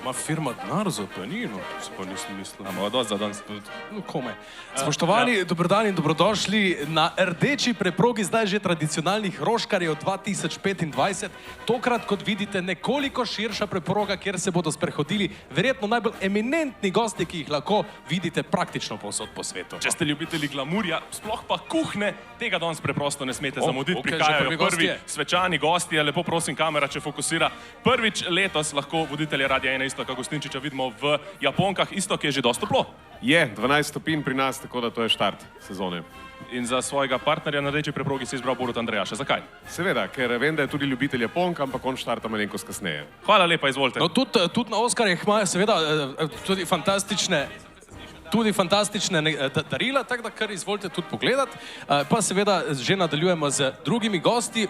ima firma denar za penino, se pa nisem mislil. Imamo dosti za danes. No, komaj. Spoštovani, dobrodan in dobrodošli na rdeči preprogi, zdaj že tradicionalnih Roškarjev 2025. Tokrat, kot vidite, nekoliko širša preproga, kjer se bodo sprehodili verjetno najbolj eminentni gosti, ki jih lahko vidite praktično povsod po svetu. Če ste ljubitelji glamurja, sploh pa kuhne, tega danes preprosto ne smete zamuditi. Prihajajo prvi svečani gosti. Lepo prosim, kamera, če fokusira. Prvič letos lahko voditelje Radia 1 Iztoka Gostinčiča vidimo v Japonkah. Istok je že dosti toplo. Je, 12 stopinj pri nas, tako da to je štart sezone. In za svojega partnerja na rdeči preprogi si izbral Borut Andrejaša. Zakaj? Seveda, ker vem, da je tudi ljubitelj Japonk, ampak on štarta malenkost kasneje. Hvala lepa, izvolite. No, tudi na Oskarjih imajo seveda tudi fantastične darila, tako da kar izvolite tudi pogledati. Pa seveda že nadaljujemo z drugimi gosti.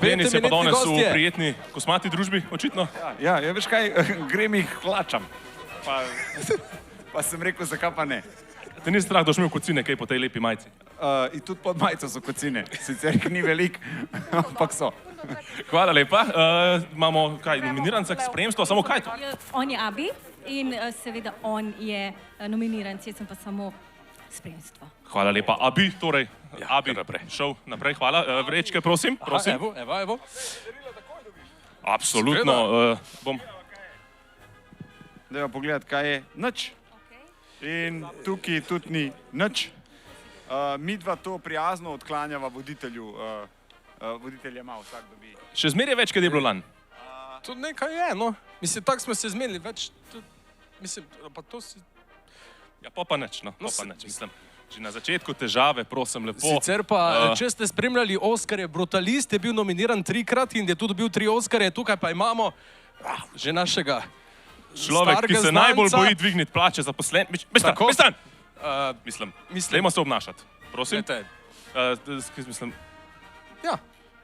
Denis je pa danes v prijetni kosmati družbi, očitno. Ja, veš kaj, grem jih hlačam. Pa sem rekel, zakaj pa ne. Te ni strah, da boš imel kocine kaj po tej lepi majici? In tudi pod majico so kocine. Sicer jih ni veliko, ampak so. Hvala lepa. Imamo kaj, nominiranca k spremstvu, samo kaj to? On je Abi in seveda on je nominiranc, jaz sem pa samo spremstvo. Hvala lepa. Abi, torej, Abi, šel naprej, hvala. Vrečke, prosim. Evo. Absolutno. Bom. Dajmo pogledati, kaj je nič. In tukaj tudi ni nič. Midva to prijazno odklanjava voditelju. Voditelj je malo, vsak dobi. Še zmeraj več, kaj je bilo lani? To nekaj je, no. Mislim, tako smo se zmenili več. Mislim, pa to si... Ja, pa nič, no. Pa nič, mislim. Že na začetku težave, prosim, lepo. Sicer pa, če ste spremljali Oskarje, Brutalist je bil nominiran 3-krat in je tudi dobil 3 Oskarje. Tukaj pa imamo že našega človek, ki se najbolj boji dvigniti plače zaposlen. Mislim, dajmo se obnašati. Prosim. Mislim. Ja,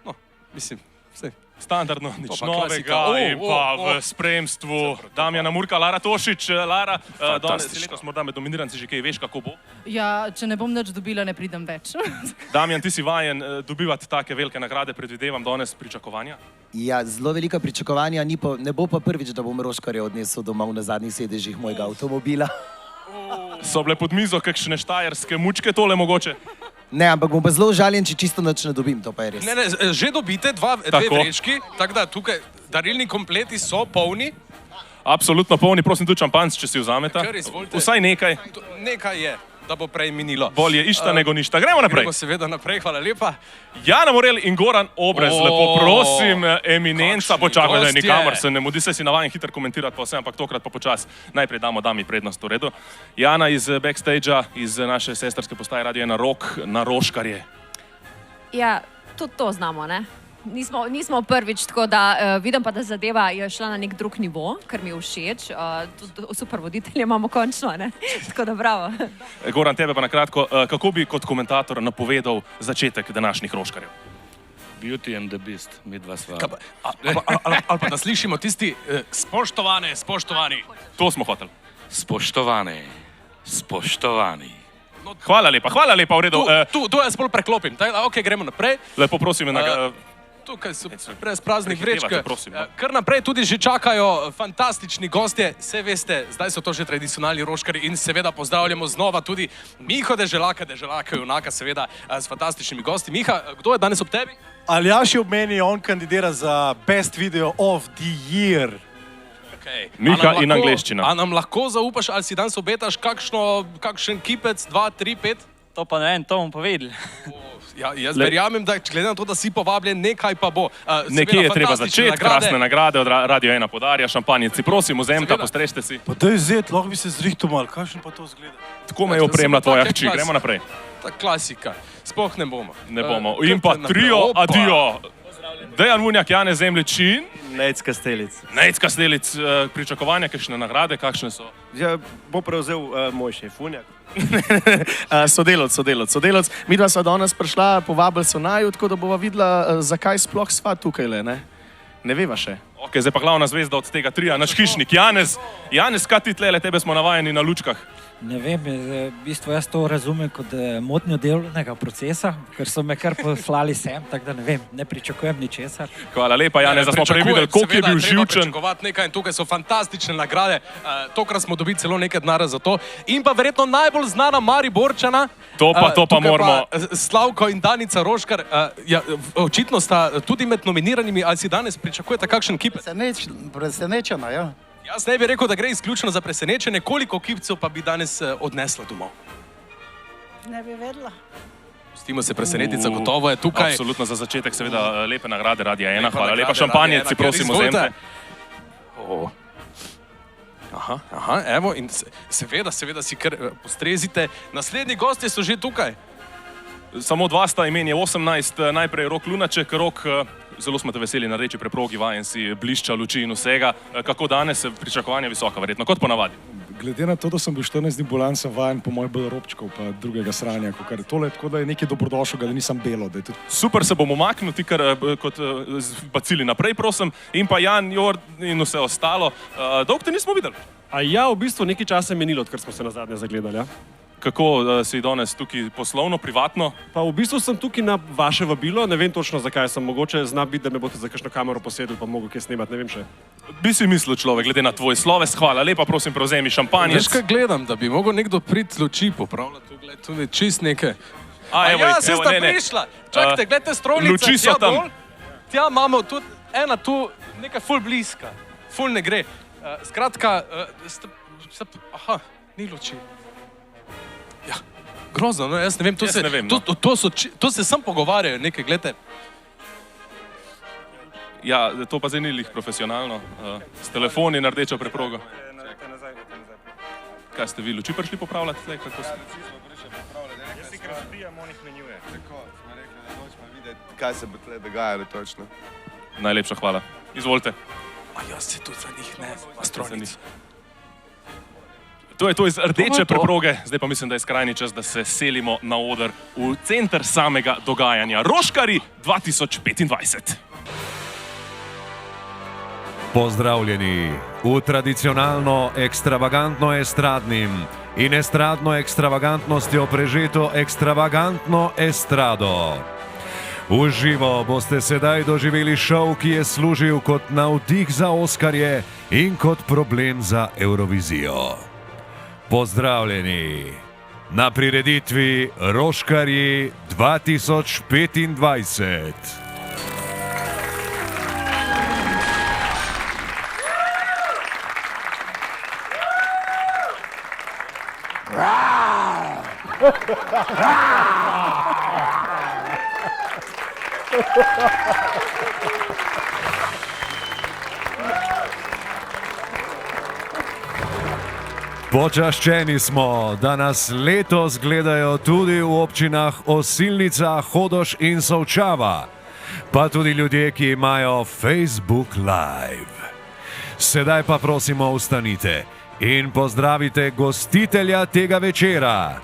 no, mislim, vse. Standardno, nič novega in pa v spremstvu Damjana Murka, Lara Tošič. Lara, danes letos morda med nominiranci že kaj veš, kako bo? Ja, če ne bom nič dobila, ne pridem več. Damjan, ti si vajen dobivati take velike nagrade, predvidevam danes pričakovanja? Ja, zelo velika pričakovanja, ne bo pa prvič, da bom Roškarje odnesel domov na zadnjih sedežih mojega avtomobila. So bile pod mizo kakšne štajerske mučke tole mogoče? Ne, ampak bom pa zelo užaljen, če čisto nič ne dobim, to pa je res. Ne, že dobite dve vrečki, tako da tukaj darilni kompleti so polni. Absolutno polni, prosim tudi šampanc, če si vzameta. Vsaj nekaj. Nekaj je, da bo prej minilo. Bolje išta nego ništa. Gremo naprej. Gremo seveda naprej, hvala lepa. Jana Morel in Goran Obrez, lepo prosim, eminenca, počakaj, nikamor se ne mudi, se si navajen hitro komentirati pa vse, ampak tokrat pa počas. Najprej damo Dami prednost, v redu. Jana iz backstage-a, iz naše sestrske postaje Radio 1 Rock na Roškarje. Ja, tudi to znamo, ne? Nismo prvič, tako da vidim pa, da zadeva je šla na nek drug nivo, kar mi je všeč. Super voditelje imamo končno, ne? Tako da bravo. Goran, tebe pa na kratko, kako bi kot komentator napovedal začetek današnjih Roškarjev? Beauty and the Beast, midva sva. Ali pa da slišimo tisti spoštovani. To smo hoteli. Spoštovani. Hvala lepa, v redu. Tu jaz bolj preklopim, ok, gremo naprej. Lepo prosim, tukaj so brez praznih vrečk. Kar naprej tudi že čakajo fantastični gostje. Vse veste, zdaj so to že tradicionalni Roškarji in seveda pozdravljamo znova tudi Miho Deželaka, junaka seveda s fantastičnimi gosti. Miha, kdo je danes ob tebi? Aljaš je ob meni, on kandidira za Best Video of the Year. Miha in angleščina. A nam lahko zaupaš, ali si danes obetaš kakšen kipec, 2, 3, 5? To pa ne vem, to bomo povedali. Ja, jaz verjamem, da glede na to, da si povabljen, nekaj pa bo. Nekje je treba začeti, krasne nagrade od Radio 1 podarja, šampanjeci, prosim, vzemite, postrežite si. Pa daj zet, lahko bi se zrihtal malo, kakšen pa to zgleda? Tako me je opremila tvoja hči, gremo naprej. Ta klasika, sploh ne bomo. Ne bomo. In pa trio, adijo. Dejan Vunjak, Janez Zemljičin. Nejc Kastelic. Nejc Kastelic, pričakovanja, kakšne nagrade, kakšne so? Ja, bo prevzel moj šef Vunjak. Sodelavc. Midva sva danes prišla, povabili so naju, tako da bova videla, zakaj sploh sva tukaj le, ne? Ne veva še. Ok, zdaj pa glavna zvezda od tega trija, naš hišnik, Janez, kaj ti tlele, tebe smo navajeni na lučkah. Ne vem, v bistvu jaz to razumem kot motnjo delovnega procesa, ker so me kar poslali sem, tako da ne vem, ne pričakujem ničesar. Hvala lepa, Janez, da smo prej videli, koliko je bil živčen. Pričakovati nekaj in tukaj so fantastične nagrade. Tokrat smo dobili celo nekaj denarja za to. In pa verjetno najbolj znana Mariborčana. To pa moramo. Slavko in Danica Roškar. Očitno sta tudi med nominiranimi, ali si danes pričakujete kakšen kip? Presenečena, ja. Jaz ne bi rekel, da gre izključno za presenečenje, koliko kipcev pa bi danes odnesla domov. Ne bi vedela. Pustimo se presenetica, gotovo je tukaj. Absolutno za začetek seveda lepe nagrade Radia 1. Hvala lepa, šampanjec si prosimo vzemite. Aha, evo in seveda si kar postrezite. Naslednji gostje so že tukaj. Samo dva sta, imen je 18, najprej Rok Lunaček. Rok, zelo smo te veseli na Rdeči preprogi, vajen si blišča, luči in vsega. Kako danes, pričakovanja visoka verjetno, kot ponavadi? Glede na to, da sem bil 14 dni bolan, sem vajen po moj bolj robčkov, pa drugega sranja, kakor tole, tako da je nekaj dobrodošlega, da nisem belo. Da je tudi... Super, se bomo maknuti kar kot bacili naprej, prosim. In pa Jan, Jord in vse ostalo. Dolgo te nismo videli. A ja, v bistvu nekaj časa je menilo, odkar smo se nazadnje zagledali, ja? Kako si danes tukaj poslovno, privatno? Pa v bistvu sem tukaj na vaše vabilo, ne vem točno zakaj sem, mogoče zna biti, da me boste za kakšno kamero posedli, pa mogo kaj snemati, ne vem še. Bi si mislil človek, glede na tvoj sloves, hvala lepa, prosim, prevzemi šampanjec. Veš kaj gledam, da bi mogel nekdo priti luči popravljati, tu je čist nekaj. Evo, se sta prišla, čakajte, gledajte strojnice, luči so tam. Tja imamo tudi ena tu, nekaj ful bliska, ful ne gre. Skratka, aha, ni luči. Ja, grozno, no, jaz ne vem, to se sam pogovarjajo, nekaj, gledajte. Ja, to pa zdaj ni lih profesionalno, s telefoni na rdečo preprogo. Kaj ste vi, luči prišli popravljati? Jaz si kar zbijam, on jih menjuje. Tako, smo rekli, da hočemo videti, kaj se bo tle dogajalo točno. Najlepša hvala. Izvolite. A jaz se tudi za njih ne, a strojnic. To je to iz Rdeče preproge, zdaj pa mislim, da je skrajni čas, da se selimo na oder v center samega dogajanja. Roškari 2025. Pozdravljeni v tradicionalno ekstravagantno estradnim in estradno ekstravagantnostjo prežeto ekstravagantno estrado. V živo boste sedaj doživeli šov, ki je služil kot navdih za Oskarje in kot problem za Eurovizijo. Pozdravljeni na prireditvi Roškarji 2025. Počaščeni smo, da nas letos gledajo tudi v občinah Osilnica, Hodoš in Solčava, pa tudi ljudje, ki imajo Facebook Live. Sedaj pa prosimo vstanite in pozdravite gostitelja tega večera.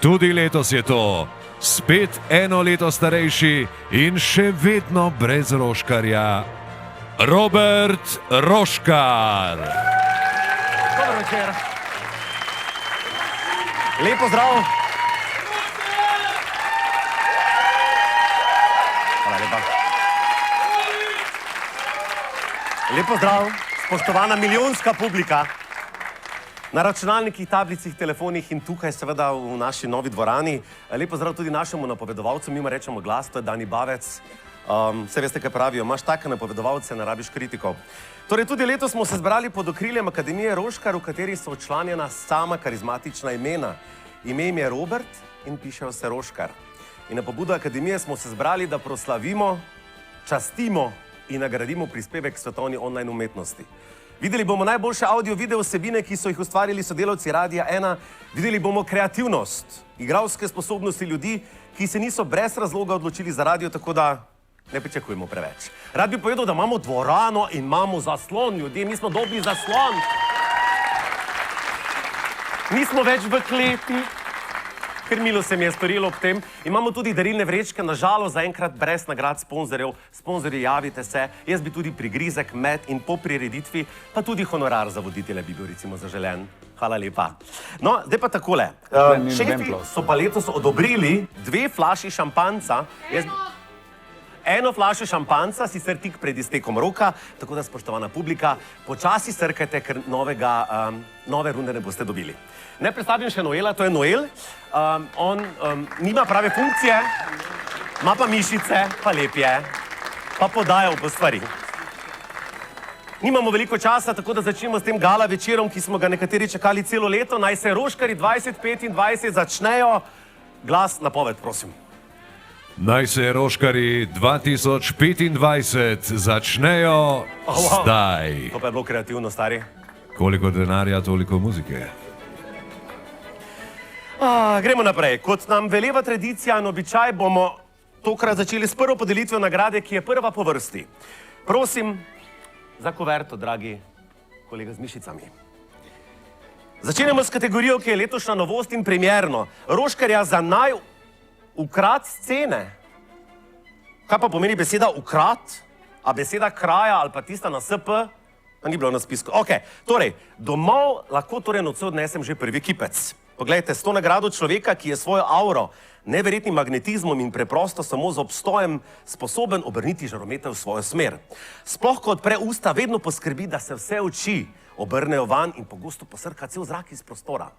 Tudi letos je to, spet eno leto starejši in še vedno brez Roškarja, Robert Roškar. Dober večer. Lep pozdrav. Hvala lepa. Lep pozdrav, spoštovana milijonska publika. Na računalnikih, tablicih, telefonih in tukaj seveda v naši novi dvorani. Lep pozdrav tudi našemu napovedovalcu, mi mu rečemo glas, to je Dani Bavec. Vse veste, kaj pravijo, imaš take napovedovalce, ne rabiš kritikov. Torej, tudi letos smo se zbrali pod okriljem Akademije Roškar, v kateri so včlanjena sama karizmatična imena. Ime jim je Robert in pišejo se Roškar. In na pobudo Akademije smo se zbrali, da proslavimo, častimo in nagradimo prispevek svetovni online umetnosti. Videli bomo najboljše audio-video vsebine, ki so jih ustvarili sodelavci Radia 1. Videli bomo kreativnost, igralske sposobnosti ljudi, ki se niso brez razloga odločili za radio, tako da ne pričakujemo preveč. Rad bi povedal, da imamo dvorano in imamo zaslon, ljudje, mi smo dobili zaslon. Nismo več v kleti, ker milo se mi je storilo ob tem. Imamo tudi darilne vrečke, nažalost zaenkrat brez nagrad sponzorjev. Sponzorji, javite se. Jaz bi tudi prigrizek med in po prireditvi, pa tudi honorar za voditelja bi bil recimo zaželen. Hvala lepa. No, zdaj pa takole. Šefi so pa letos odobrili 2 flaši šampanca. Eno flašo šampanca, sicer tik pred iztekom roka, tako da, spoštovana publika, počasi srkajte, ker nove runde ne boste dobili. Ne predstavim še Noela, to je Noel. On nima prave funkcije, ima pa mišice, pa lep je, pa podajal po stvari. Nimamo veliko časa, tako da začnemo s tem gala večerom, ki smo ga nekateri čakali celo leto. Naj se Roškarji 2025 začnejo. Glas, napoved, prosim. Naj se Roškarji 2025 začnejo zdaj. To pa je bilo kreativno, stari. Koliko denarja, toliko muzike. Gremo naprej. Kot nam veleva tradicija in običaj, bomo tokrat začeli s prvo podelitvijo nagrade, ki je prva po vrsti. Prosim za kuverto, dragi kolega z mišicami. Začenjamo s kategorijo, ki je letošnja novost in premierno. Roškarja za ukrat scene. Kaj pa pomeni beseda ukrat? A beseda kraja ali pa tista na SP? Ni bilo na spisku. Ok, torej, domov lahko torej nocoj odnesem že prvi kipec. Poglejte, s to nagrado človeka, ki je svojo auro, neverjetnim magnetizmom in preprosto samo z obstojem sposoben obrniti žarometer v svojo smer. Sploh, ko odpre usta, vedno poskrbi, da se vse oči obrnejo van in pogosto posrka cel zrak iz prostora.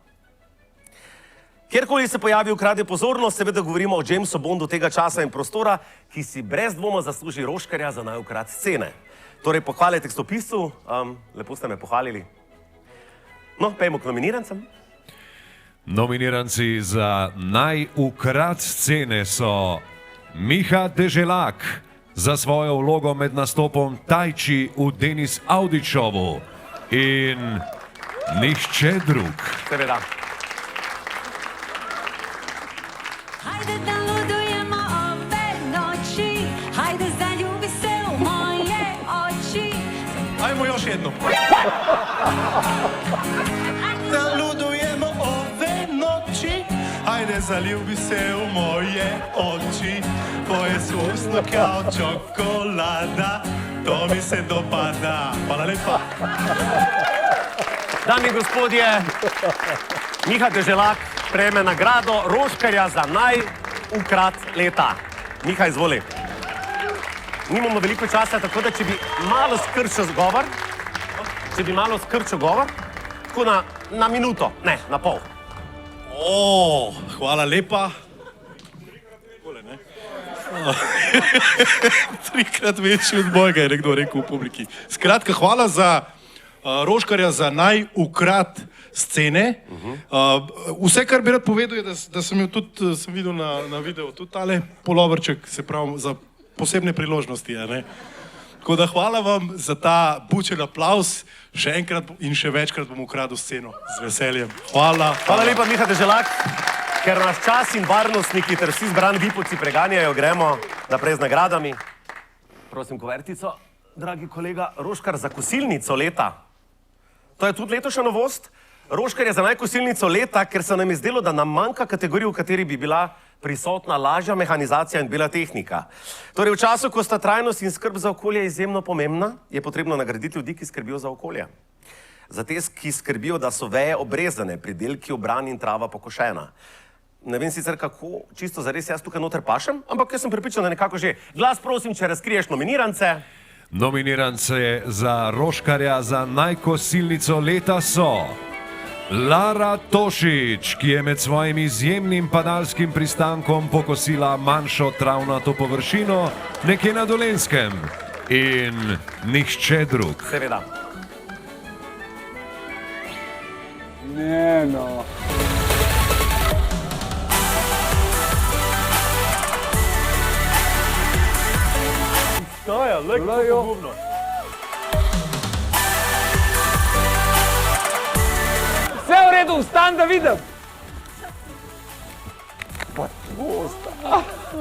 Kjerkoli se pojavi, ukrade pozornost, seveda govorimo o Jamesu Bondu tega časa in prostora, ki si brez dvoma zasluži Roškarja za ukrat scene. Torej, pohvale tekstopisu, lepo ste me pohvalili. No, pejmo k nominirancem. Nominiranci za ukrat scene so Miha Deželak za svojo vlogo med nastopom Tajči v Denis Audičovu in nihče drug. Seveda. Hajde da ludujemo ove noći, hajde zaljubi se u moje oči. Ajmo još jednom. Da ludujemo ove noći, hajde zaljubi se u moje oči. Tvoje su usno kao čokolada, to mi se dopada. Hvala lepa. Dame in gospodje, Miha Deželak prejme nagrado Roškarja za ukrat leta. Miha, izvoli. Nimamo veliko časa, tako da če bi malo skrčil govor, tako na minuto, ne, na pol. Hvala lepa. Trikrat večji od mojega, je nekdo rekel v publiki. Skratka, hvala za Roškarja za ukrat scene. Vse, kar bi rad povedal, je, da sem videl na videu tudi tale polovrček, se pravi, za posebne priložnosti. Tako da hvala vam za ta bučen aplavz, še enkrat in še večkrat bom ukradel sceno z veseljem. Hvala. Hvala lepa, Miha Deželak. Ker nas čas in varnostniki ter vsi zbrani vipovci preganjajo, gremo naprej z nagradami. Prosim, kuvertico. Dragi kolega, Roškar za kosilnico leta. To je tudi letošnja novost. Roškar je za kosilnico leta, ker se nam je zdelo, da nam manjka kategorija, v kateri bi bila prisotna lažja mehanizacija in bela tehnika. Torej, v času, ko sta trajnost in skrb za okolje izjemno pomembna, je potrebno nagraditi ljudi, ki skrbijo za okolje. Za te, ki skrbijo, da so veje obrezane, pridelki obrani in trava pokošena. Ne vem sicer kako, čisto zares jaz tukaj noter pašem, ampak jaz sem pripričan, da nekako že. Glas prosim, če razkriješ nominirance. Nominirance za Roškarja za kosilnico leta so Lara Tošič, ki je med svojim izjemnim padalskim pristankom pokosila manjšo travnato površino nekje na Dolenjskem, in nihče drug. Seveda. Ne, no. Staja, lek pogubno. Vse v redu, vstan da vidim. Pa posta.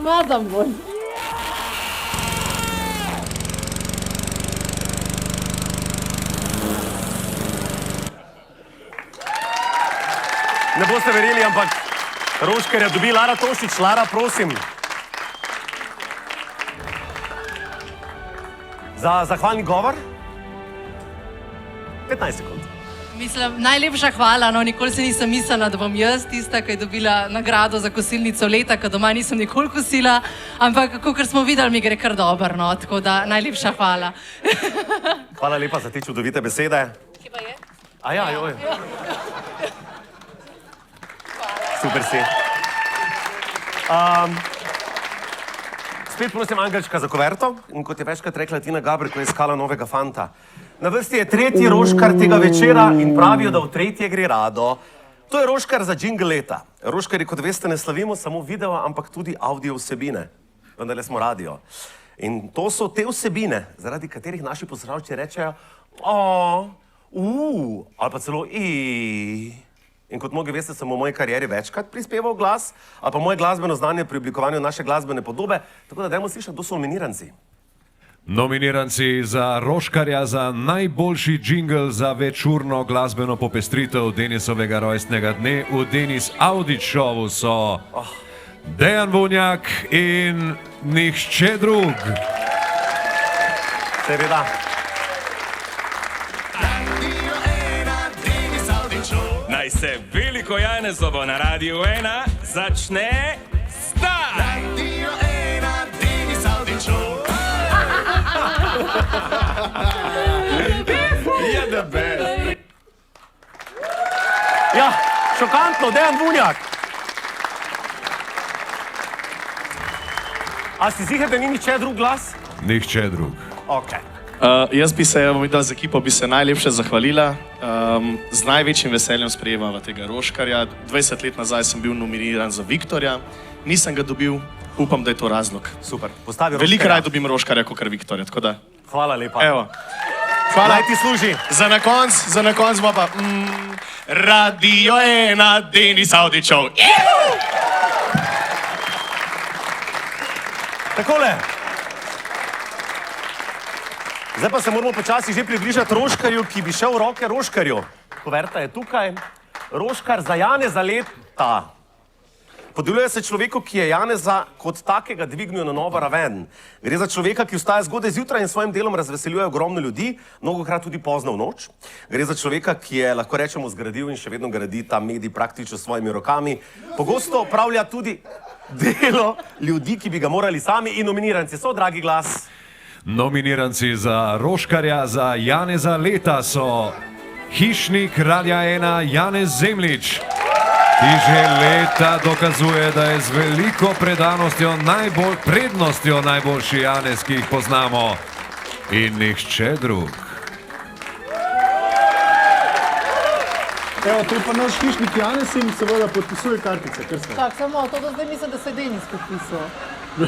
Nadam bolj. Ne boste verjeli, ampak Roškarja dobi Lara Tošič. Lara, prosim. Za zahvalni govor? 15 sekund. Mislim, najlepša hvala, no, nikoli se nisem mislila, da bom jaz tista, ki je dobila nagrado za kosilnico leta, ker doma nisem nikoli kosila, ampak kakor smo videli, mi gre kar dobro, no, tako da najlepša hvala. Hvala lepa za te čudovite besede. Kje pa je? A ja, joj. Super si. Spet prosim Angelčka za kuverto in kot je večkrat rekla Tina Gaber, ko je iskala novega fanta. Na vrsti je tretji Roškar tega večera in pravijo, da v tretje gre rado. To je Roškar za jingle leta. Roškarji, kot veste, ne slavimo samo video, ampak tudi audio vsebine. Vendarle smo radio. In to so te vsebine, zaradi katerih naši poslušalci rečejo ali pa celo In kot mnogi veste, sem v moji karieri večkrat prispeval glas, ali pa moje glasbeno znanje pri oblikovanju naše glasbene podobe, tako da dajmo slišati, kdo so nominiranci. Nominiranci za Roškarja za najboljši džingl za večurno glasbeno popestritev Denisovega rojstnega dne v Denis Audić šovu so Dejan Vunjak in nihče drug. Seveda. Naj se veliko Janezovo na Radiu 1 začne zdaj! Radio 1, Denis Audić Show. Je the best. Ja, šokantno, Dejan Vunjak. A si ziher, da ni nihče drug glas? Nihče drug. Ok. Jaz bi se, z ekipo bi se najlepše zahvalila. Z največjim veseljem sprejemava tega Roškarja. 20 let nazaj sem bil nominiran za Viktorja, nisem ga dobil, upam, da je to razlog. Super, postavi Roškarja. Veliko raj dobim Roškarja, kot Viktorja, tako da. Hvala lepa. Evo. Hvala. Naj ti služi. Za na konc bo pa Radio 1, Denis Audić Show. Takole. Zdaj pa se moramo počasi že približati Roškarju, ki bi šel v roke Roškarju. Kuverta je tukaj. Roškar za Janeza leta. Podeljuje se človeku, ki je Janeza kot takega dvignil na novo raven. Gre za človeka, ki vstaja zgodaj zjutraj in s svojim delom razveseljuje ogromno ljudi, mnogokrat tudi pozno v noč. Gre za človeka, ki je, lahko rečemo, zgradil in še vedno gradi ta medij praktično s svojimi rokami. Pogosto opravlja tudi delo ljudi, ki bi ga morali sami, in nominiranci so, dragi glas. Nominiranci za Roškarja za Janeza leta so hišnik Radia 1 Janez Zemljič, ki že leta dokazuje, da je z veliko prednostjo najboljši Janez, ki jih poznamo, in nihče drug. Evo, to je pa naš hišnik Janez in seveda podpisuje kartice, kar se. Tak, samo to do zdaj mislim, da se je Denis podpisal. Kdo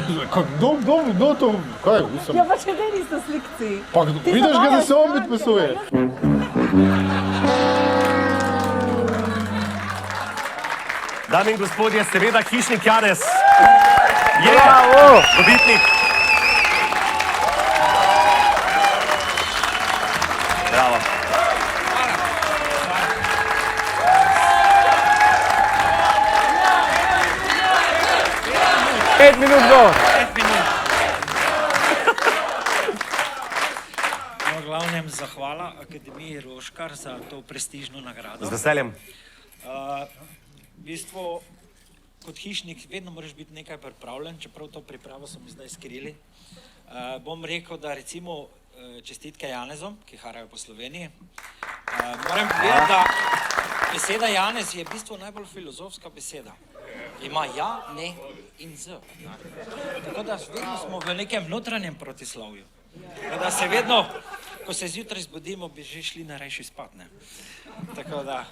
to? Kaj, Ja, pa če Denis na slikci. Pa vidiš ga, da se on podpisuje. Dame in gospodje, seveda hišnik Janez je dobitnik. Bravo. Pet minut bo. V glavnem zahvala Akademiji Roškar za to prestižno nagrado. Z veseljem. V bistvu, kot hišnik vedno moraš biti nekaj pripravljen, čeprav to pripravo so mi zdaj skrili. Bom rekel, da recimo čestitke Janezom, ki harajo po Sloveniji. Moram povedati, da beseda Janez je v bistvu najbolj filozofska beseda. Ima ja, ne in z. Tako da vedno smo v nekem notranjem protislovju. Tako da se vedno, ko se zjutraj zbudimo, bi že šli na rajši spat, ne. Tako da,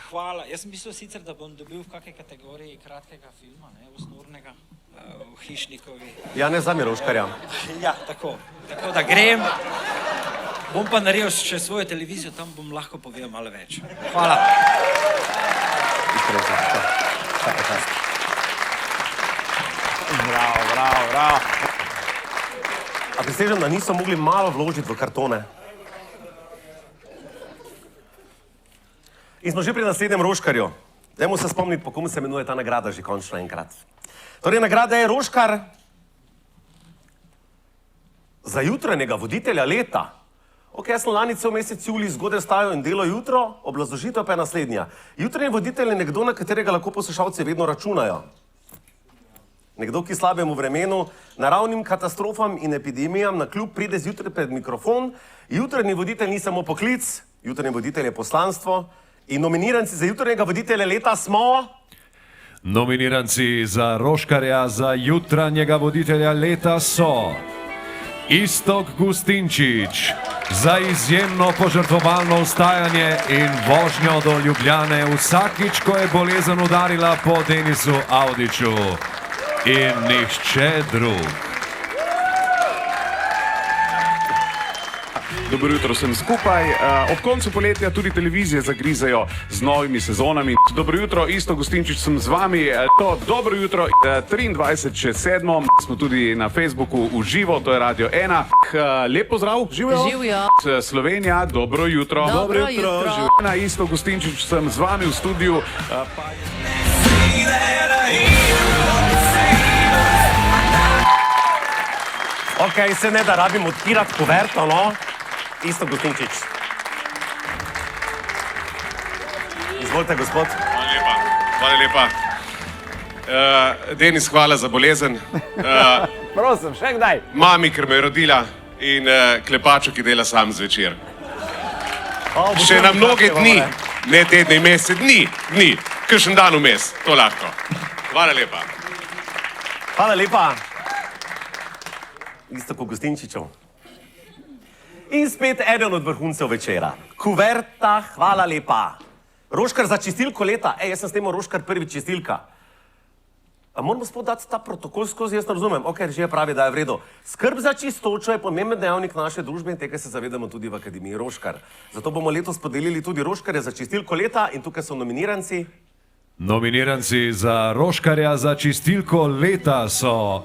hvala. Jaz sem mislil sicer, da bom dobil v kakej kategoriji kratkega filma, ne, osnurnega, v Hišnikovi. Janez zame Roškarja. Ja, tako. Tako da grem. Bom pa naredil še svojo televizijo, tam bom lahko povedal malo več. Hvala. Bravo, bravo, bravo. A prisežem, da niso mogli malo vložiti v kartone. In smo že pri naslednjem Roškarju. Dajmo se spomniti, po komu se imenuje ta nagrada že končno enkrat. Torej, nagrada je Roškar za jutranjega voditelja leta. Ok, jaz sem lani cel mesec julij zgodaj vstajal in delo jutro, obrazložitev pa je naslednja. Jutranji voditelj je nekdo, na katerega lahko poslušalci vedno računajo. Nekdo, ki slabemu vremenu, naravnim katastrofam in epidemijam na kljub pride zjutraj pred mikrofon. Jutranji voditelj ni samo poklic, jutranji voditelj je poslanstvo. In nominiranci za jutranjega voditelja leta smo... Nominiranci za Roškarja za jutranjega voditelja leta so Iztok Gustinčič za izjemno požrtvovalno vstajanje in vožnjo do Ljubljane vsakič, ko je bolezen udarila po Denisu Avdiću. In nihče drug. Dobro jutro vsem skupaj. Ob koncu poletja tudi televizije zagrizajo z novimi sezonami. Dobro jutro, Iztok Gustinčič sem z vami. Dobro jutro, 23.7. Smo tudi na Facebooku v živo, to je Radio 1. Lep pozdrav, živijo. Živijo. Slovenija, dobro jutro. Dobro jutro. Življena, Iztok Gustinčič sem z vami v studiu. Ok, se ne da rabim odpirati kuverto, no? Iztok Gustinčič. Izvolite, gospod. Hvala lepa. Hvala lepa. Denis, hvala za bolezen. Prosim, še kdaj. Mami, ker me je rodila in Klepaču, ki dela sam zvečer. Še na mnoge dni, ne tedne, mesece, dni. Kakšen dan vmes, to lahko. Hvala lepa. Hvala lepa. Iztoku Gustinčiču. In spet eden od vrhuncev večera. Kuverta, hvala lepa. Roškar za čistilko leta. Jaz sem s tem Roškar prvi čistilka. A moramo spod dati ta protokol skozi, jaz ne razumem. Ok, režija pravi, da je v redu. Skrb za čistočo je pomemben dejavnik naše družbe in tega se zavedamo tudi v Akademiji Roškar. Zato bomo letos podelili tudi Roškarje za čistilko leta in tukaj so nominiranci. Nominiranci za Roškarja za čistilko leta so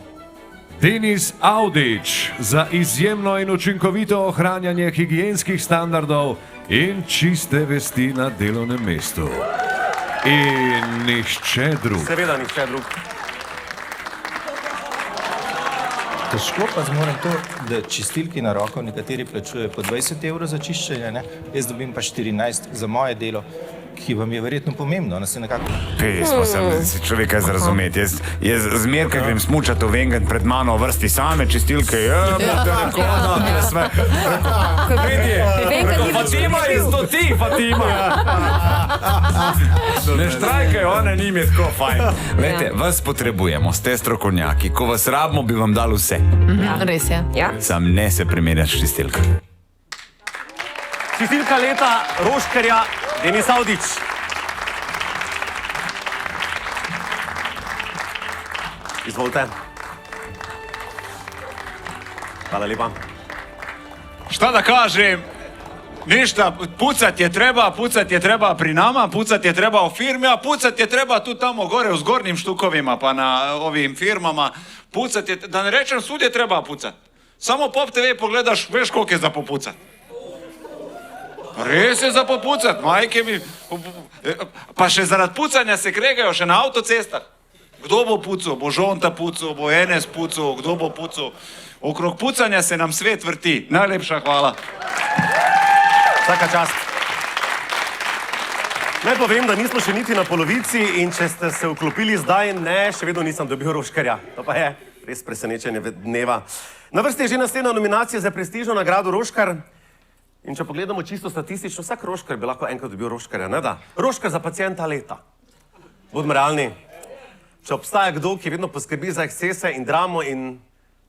Denis Avdić za izjemno in učinkovito ohranjanje higienskih standardov in čiste vesti na delovnem mestu. In nihče drug. Seveda nihče drug. Težko pa zmorem to, da čistilki na roko nekateri plačujejo po 20 evrov za čiščenje, ne? Jaz dobim pa 14 za moje delo, ki vam je verjetno pomembno, nas je nekako... Pesmo si človeka zrazumeti. Jaz zmer, kaj grem smučati v Vengen pred mano v vrsti same čistilke, Fatima je to ti, Fatima. Ne štrajkaj, ona njim je tako fajn. Vete, vas potrebujemo, ste strokovnjaki. Ko vas rabimo, bi vam dali vse. Res je. Sam ne se primerjaš s čistilko. Čistilka leta Roškarja, Denis Avdić. Izvolite. Hvala lepa. Šta da kažem, ništa, pucat je treba pri nama, pucat je treba u firmi, a pucat je treba tu tamo gore u zgornjim štukovima pa na ovim firmama. Pucat je, da ne rečem, svudje treba pucat. Samo Pop TV pogledaš, veš koliko je za popucat. Res je za popucat, majke mi. Pa še zaradi pucanja se kregajo še na avtocestah. Kdo bo pucal? Bo Žonta pucal, bo Enes pucal, kdo bo pucal? Okrog pucanja se nam svet vrti. Najlepša hvala. Vsaka čast. Naj povem, da nismo še niti na polovici in če ste se vklopili zdaj, ne, še vedno nisem dobil Roškarja. To pa je res presenečenje dneva. Na vrsti je že naslednja nominacija za prestižno nagrado Roškar. In če pogledamo čisto statistično, vsak Roškar bi lahko enkrat dobil Roškarja, ne da? Roškar za pacienta leta. Bodimo realni. Če obstaja kdo, ki vedno poskrbi za ekscese in dramo in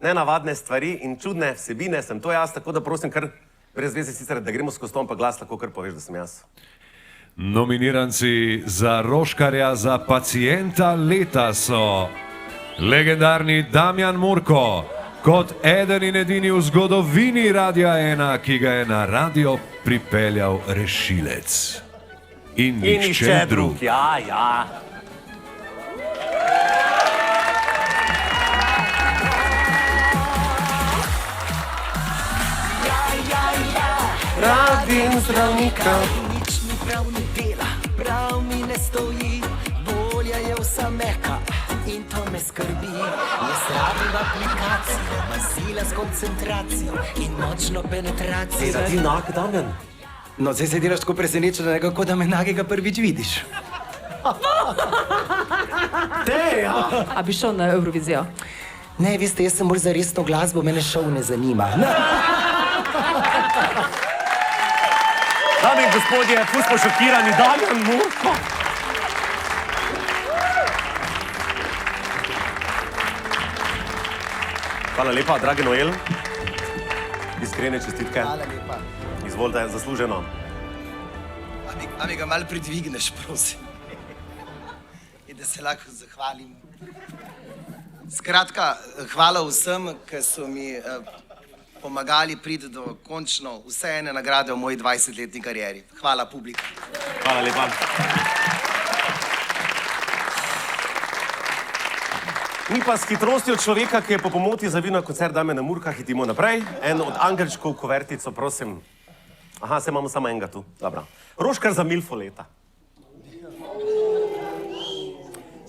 nenavadne stvari in čudne vsebine, sem to jaz, tako da prosim kar brez veze sicer, da gremo skozi tom, pa glas lahko kar poveš, da sem jaz. Nominiranci za Roškarja za pacienta leta so legendarni Damjan Murko, kot eden in edini v zgodovini Radia 1, ki ga je na radio pripeljal rešilec. In nihče drug. Ja. Radim zdravnika. Nič mi prav ne dela, prav mi ne stoji. sem mehka in to me skrbi. Jaz rabim aplikacijo, masila s koncentracijo in močno penetracijo. Da ti nag, Damjan? No, zdaj se delaš tako presenečen, kot da me nagega prvič vidiš. A bi šel na Eurovizijo? Ne, veste, jaz sem bolj za resno glasbo, mene šov ne zanima. Dame in gospodje, tu smo šokirani, Damjan Murko. Hvala lepa, dragi Noel. Iskrene čestitke. Hvala lepa. Izvolite, zasluženo. A mi ga malo pridvigneš, prosim. In da se lahko zahvalim. Skratka, hvala vsem, ki so mi pomagali priti do končno vse ene nagrade v moji 20-letni karieri. Hvala, publika. Hvala lepa. Mi pa s hitrostjo človeka, ki je po pomoti zavil na koncert Damjana Murka, hitimo naprej. En od angelčkov kuvertico, prosim. Aha, se imamo samo enega tu. Dobro. Roškar za milfo leta.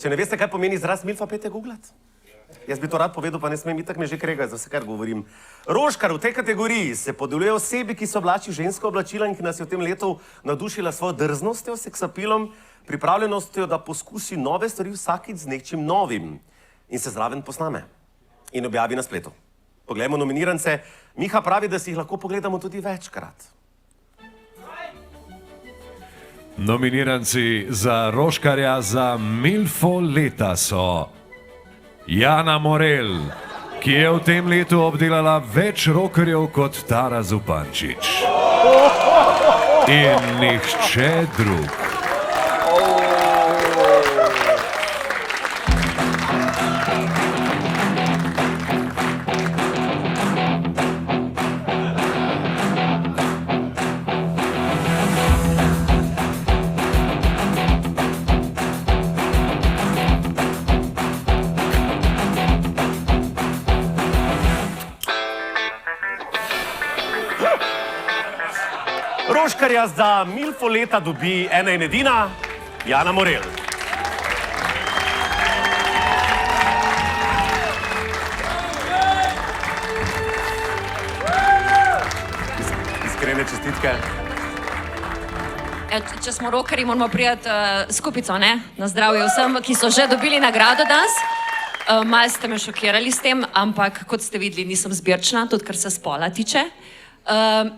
Če ne veste, kaj pomeni izraz milfa, pejte googlat. Jaz bi to rad povedal, pa ne smem, itak me že krega za vse, kar govorim. Roškar v tej kategoriji se podeljuje osebi, ki se oblači žensko oblačila in ki nas je v tem letu navdušila svojo drznostjo, seksapilom, pripravljenostjo, da poskusi nove stvari vsakič z nečim novim in se zraven posname in objavi na spletu. Poglejmo nominirance. Miha pravi, da si jih lahko pogledamo tudi večkrat. Nominiranci za Roškarja za milfo leta so Jana Morel, ki je v tem letu obdelala več rokerjev kot Tara Zupančič. In nihče drug. Roškarja za milfo leta dobi ena in edina Jana Morel. Iskrene čestitke. Če smo rokerji, moramo prijeti skupico, ne? Na zdravje vsem, ki so že dobili nagrado danes. Malo ste me šokirali s tem, ampak kot ste videli, nisem zbirčna, tudi kar se spola tiče.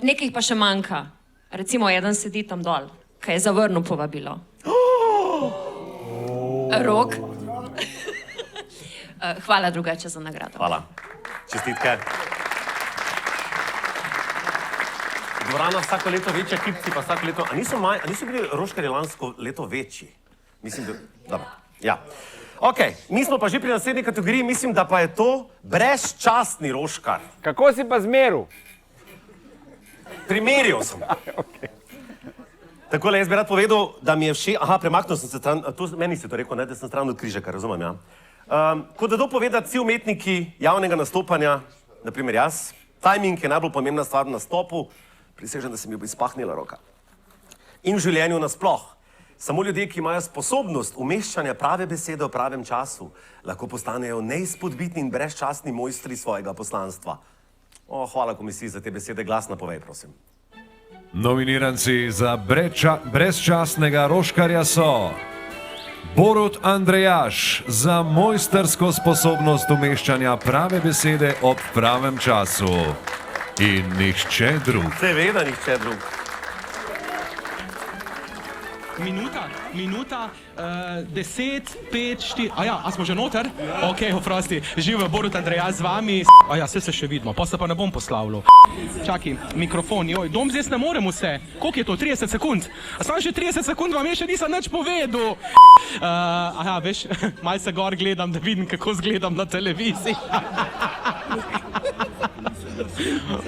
Nekaj pa še manjka. Recimo, eden sedi tam dol, ki je zavrnil povabilo. Rok. Hvala drugače za nagrado. Hvala. Čestitke. Dvorana vsako leto večja, kipci pa vsako leto... A niso bili Roškarji lansko leto večji? Mislim, da... Dobro. Ja. Okej, mi smo pa že pri naslednji kategoriji, mislim, da pa je to brezčastni Roškar. Kako si pa zmeril? Primerjal sem. Takole, jaz bi rad povedal, da mi je všeč... Aha, premaknil sem se stran... Meni si to rekel, ne, da sem stran od Križaka, razumem, ja. Kot da to povedati, vsi umetniki javnega nastopanja, naprimer jaz, tajming je najbolj pomembna stvar v nastopu, prisežem, da se mi bo izpahnila roka. In v življenju nasploh. Samo ljudje, ki imajo sposobnost umeščanja prave besede v pravem času, lahko postanejo neizpodbitni in brezčasni mojstri svojega poslanstva. Hvala komisiji za te besede, glasno povej, prosim. Nominiranci za brezčasnega Roškarja so Borut Andrejaš za mojstersko sposobnost umeščanja prave besede ob pravem času. In nihče drug. Seveda nihče drug. Minuta, 10, 5, 4, a smo že noter? Ok, oprosti, živijo Borut Andrejaš z vami, vse se še vidimo, pa se pa ne bom poslavljal. Čakaj, mikrofon, joj, dom zdaj ne morem vse, koliko je to, 30 sekund? A sam že 30 sekund vam je še nisem nič povedal. Veš, malce gor gledam, da vidim, kako zgledam na televiziji.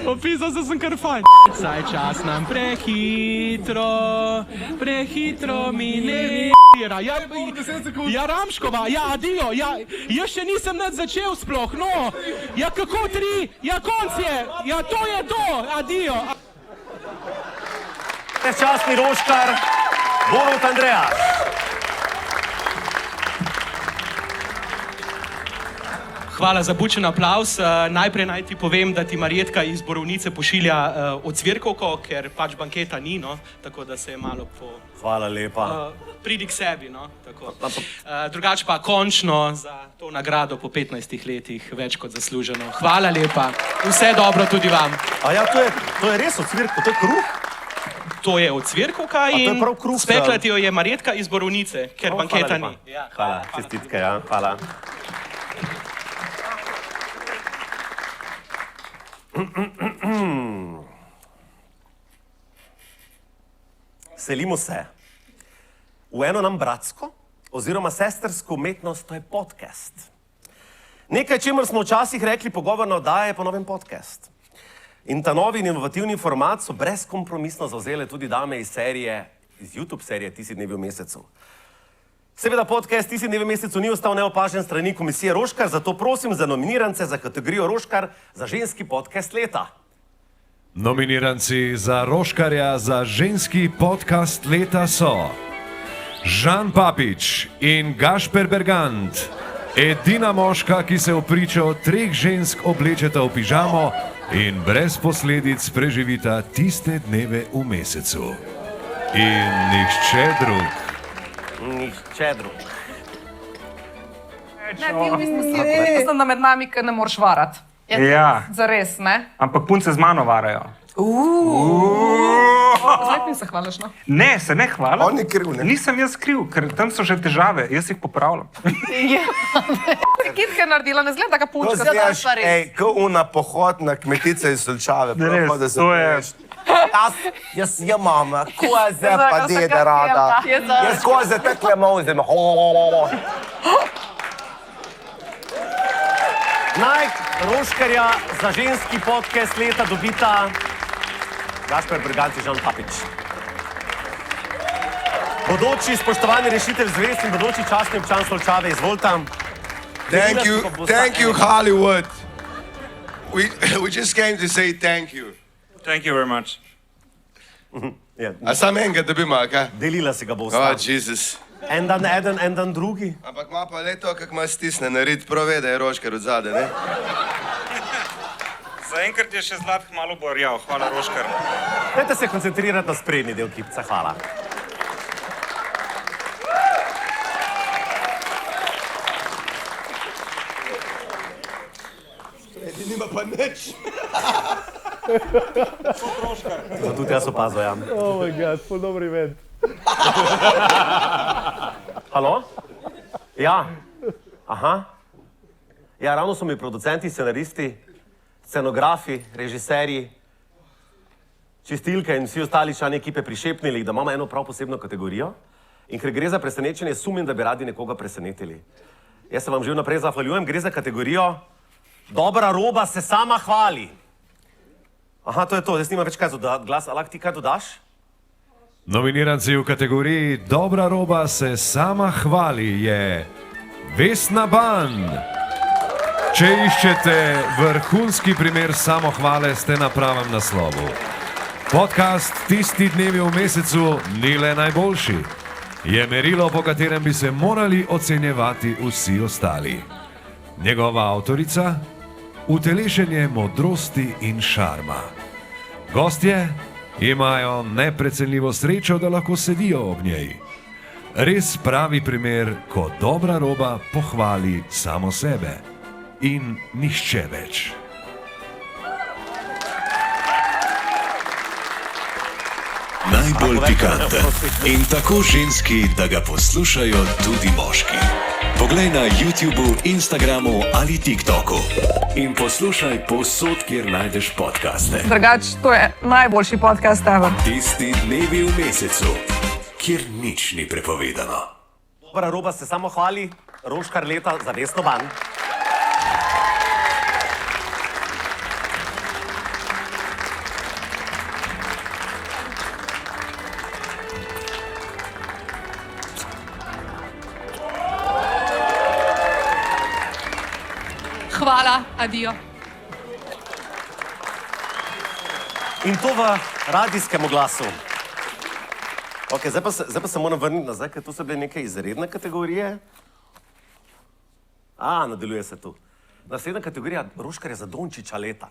Opisal sem kar fajn. Saj čas nam prehitro mine. Ja, Ramškova, ja, adio, ja, jaz še nisem nič začel sploh, no. Ja, kako 3, ja, konc je, ja, to je to, adio. Brezčasni Roškar, Borut Andrejaš. Hvala za bučen aplaus. Najprej naj ti povem, da ti Marjetka iz Borovnice pošilja ocvirkovko, ker pač banketa ni, no, tako da se je malo po... Hvala lepa. Pridi k sebi, no, tako. Drugače pa končno za to nagrado po 15 letih več kot zasluženo. Hvala lepa. Vse dobro tudi vam. A ja, to je res ocvirkovka, to je kruh? To je ocvirkovka in spekla ti jo je Marjetka iz Borovnice, ker banketa ni. Hvala, čestitke, ja, hvala. Selimo se v eno nam bratsko oziroma sestrsko umetnost, to je podcast. Nekaj, čemer smo včasih rekli pogovorna oddaja, je po novem podcast. In ta novi inovativni format so brezkompromisno zavzele tudi dame iz YouTube serije Ti si dnevi v mesecu. Seveda podcast Ti si dnevi v mesecu ni ostal neopažen strani komisije Roškar, zato prosim za nominirance za kategorijo Roškar za ženski podcast leta. Nominiranci za Roškarja za ženski podcast leta so Žan Papič in Gašper Bergant, edina moška, ki se v pričo 3 žensk oblečeta v pižamo in brez posledic preživita tiste dneve v mesecu. In nihče drug. Nihče drug. Ne, ti v bistvu si mislim, da med nami ne moreš varati. Ja. Zares, ne? Ampak punce z mano varajo. Zdaj mi se hvališ, no? Ne, se ne hvalim. On je kriv, ne? Nisem jaz kriv, ker tam so že težave, jaz jih popravljam. Kitke je naredila, ne zgleda, da ga punčka. Ko una pohod na kmetice iz Solčave. Res, to je... Jaz mama, koze pa dede rada. Jaz koze tekle mozim. Naj Roškarja za ženski podcast leta dobita Gašper Bergant in Žan Papič. Bodoči spoštovani rešitelj zvezd in bodoči častni občan Solčave, izvolite. Thank you, Hollywood. We just came to say thank you. Thank you very much. A sam enega dobimo, kaj? Delila si ga bo Oh, Jezus. En dan eden, en dan drugi. Ampak ima pa le to, kak ima stisne narediti, prav da je Roškar od zade, ne? Zaenkrat je še Zlatk malo borjal, hvala Roškar. Dajte se koncentrirati na sprednji del kipca, hvala. Nima pa nič. To tudi jaz opazil, ja. Oh moj God, ful dober event. Halo? Ja. Aha. Ja, ravno so mi producenti, scenaristi, scenografi, režiserji, čistilke in vsi ostali člani ekipe prišepnili, da imamo eno prav posebno kategorijo. In ker gre za presenečenje, sumim, da bi radi nekoga presenetili. Jaz se vam že vnaprej zahvaljujem, gre za kategorijo Dobra roba se sama hvali. Aha, to je to, zdaj nima več kaj za glas, Alak, ti kaj dodaš? Nominiranci v kategoriji Dobra roba se sama hvali je Vesna Ban. Če iščete vrhunski primer samohvale, ste na pravem naslovu. Podcast Tisti dnevi v mesecu ni le najboljši. Je merilo, po katerem bi se morali ocenjevati vsi ostali. Njegova avtorica? Utelešenje modrosti in šarma. Gostje imajo neprecenljivo srečo, da lahko sedijo ob njej. Res pravi primer, ko dobra roba pohvali samo sebe in nihče več. Najbolj pikanten in tako ženski, da ga poslušajo tudi moški. Poglej na YouTubu, Instagramu ali TikToku in poslušaj povsod, kjer najdeš podcaste. Drugač, to je najboljši podcast ever. Tisti dnevi v mesecu, kjer nič ni prepovedano. Dobra roba se samo hvali, Roškar leta za Vesno Ban. Hvala, adijo. In to v radijskem oglasu. Ok, zdaj pa se moram vrniti nazaj, ker tu so bile neke izredne kategorije. Nadaljuje se tu. Naslednja kategorija, Roškar je za Dončića leta.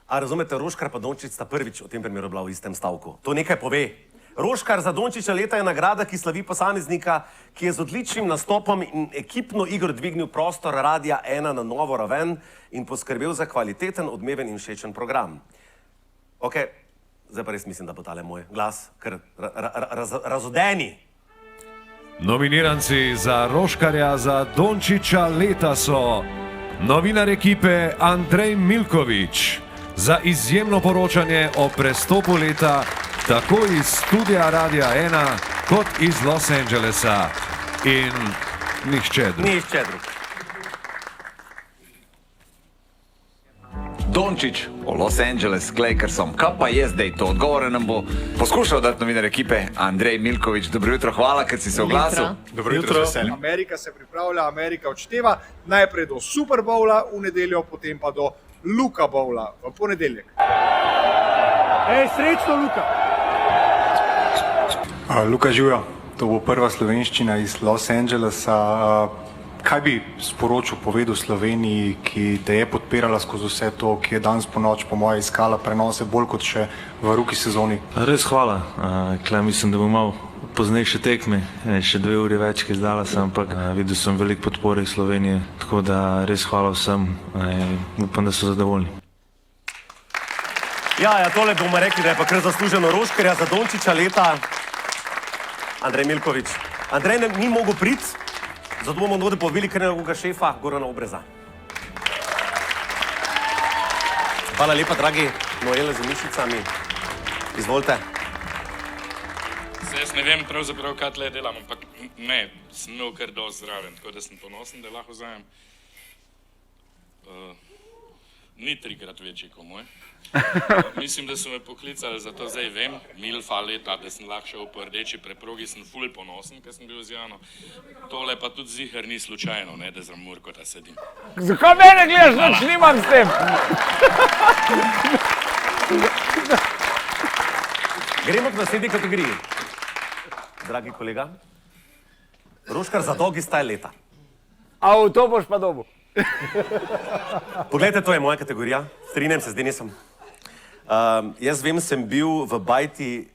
A razumete, Roškar pa Dončić sta prvič v tem primeru bila v istem stavku. To nekaj pove. Roškar za Dončića leta je nagrada, ki slavi posameznika, ki je z odličnim nastopom in ekipno igro dvignil prostor Radia 1 na novo raven in poskrbel za kvaliteten, odmeven in všečen program. Ok, zdaj pa res mislim, da bo tale moj glas kar razodeni. Nominiranci za Roškarja za Dončića leta so novinar ekipe Andrej Milković za izjemno poročanje o prestopu leta tako iz studia Radia 1 kot iz Los Angelesa in nihče drug. Nihče drug. Dončić o Los Angeles Lakersom. Kaj pa je zdaj to? Odgovore nam bo poskušal dati novinar ekipe Andrej Milković. Dobro jutro, hvala, ker si se oglasil. Dobro jutro. Amerika se pripravlja, Amerika odšteva najprej do Super Bowla v nedeljo, potem pa do Luka Bowla v ponedeljek. Ej, srečno, Luka! Luka Živjo, to bo prva slovenščina iz Los Angelesa. Kaj bi sporočil, povedal Sloveniji, ki te je podpirala skozi vse to, ki je danes po noč po moje iskala prenose bolj kot še v ruki sezoni? Res hvala. Klej mislim, da bom imel poznejše tekme, še 2 uri več, ki izdala sem, ampak videl sem veliko podpore iz Slovenije, tako da res hvala vsem. Upam, da so zadovoljni. Ja, tole bomo rekli, da je pa kar zasluženo Roškarja za Dončića leta. Andrej Milković. Andrej ni mogel priti, zato bomo ovdje povabili kar nekega šefa, Gorana Obreza. Hvala lepa, dragi Noele z mišicami. Izvolite. Jaz ne vem pravzaprav, kaj tle delam, ampak ne, sem imel kar dosti zraven, tako da sem ponosen, da lahko zajem. Ni 3-krat večji kot moj. Mislim, da so me poklicali, zato zdaj vem, milfa leta, da sem lahko šel po rdeči preprogi, sem ful ponosen, ker sem bil z Jano. Tole pa tudi zihar ni slučajno, ne, da zram Murkota sedim. Zakaj mene gledaš, noč nimam s tem? Gremo k naslednji kategoriji. Dragi kolega, Roškar za Doggy Style leta. To boš pa dobil. Poglejte, to je moja kategorija. Strinjam se, zdaj nisem. Jaz vem, sem bil v bajti,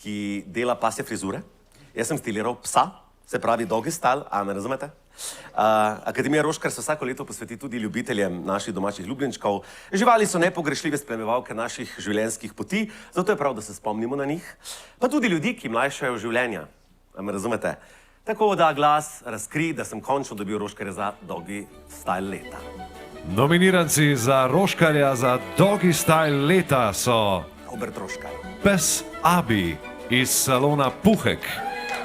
ki dela pasje frizure. Jaz sem stiliral psa, se pravi Doggy Style, a me razumete? Akademija Roškar se vsako leto posveti tudi ljubiteljem naših domačih ljubljenčkov. Živali so nepogrešljive spremljevalke naših življenjskih poti, zato je prav, da se spomnimo na njih. Pa tudi ljudi, ki mlajšajo življenja, a me razumete? Tako da glas razkri, da sem končno dobil Roškarja za Doggy Style leta. Nominiranci za Roškarja za Doggy Style leta so Robert Roškar, pes Abi iz salona Puhek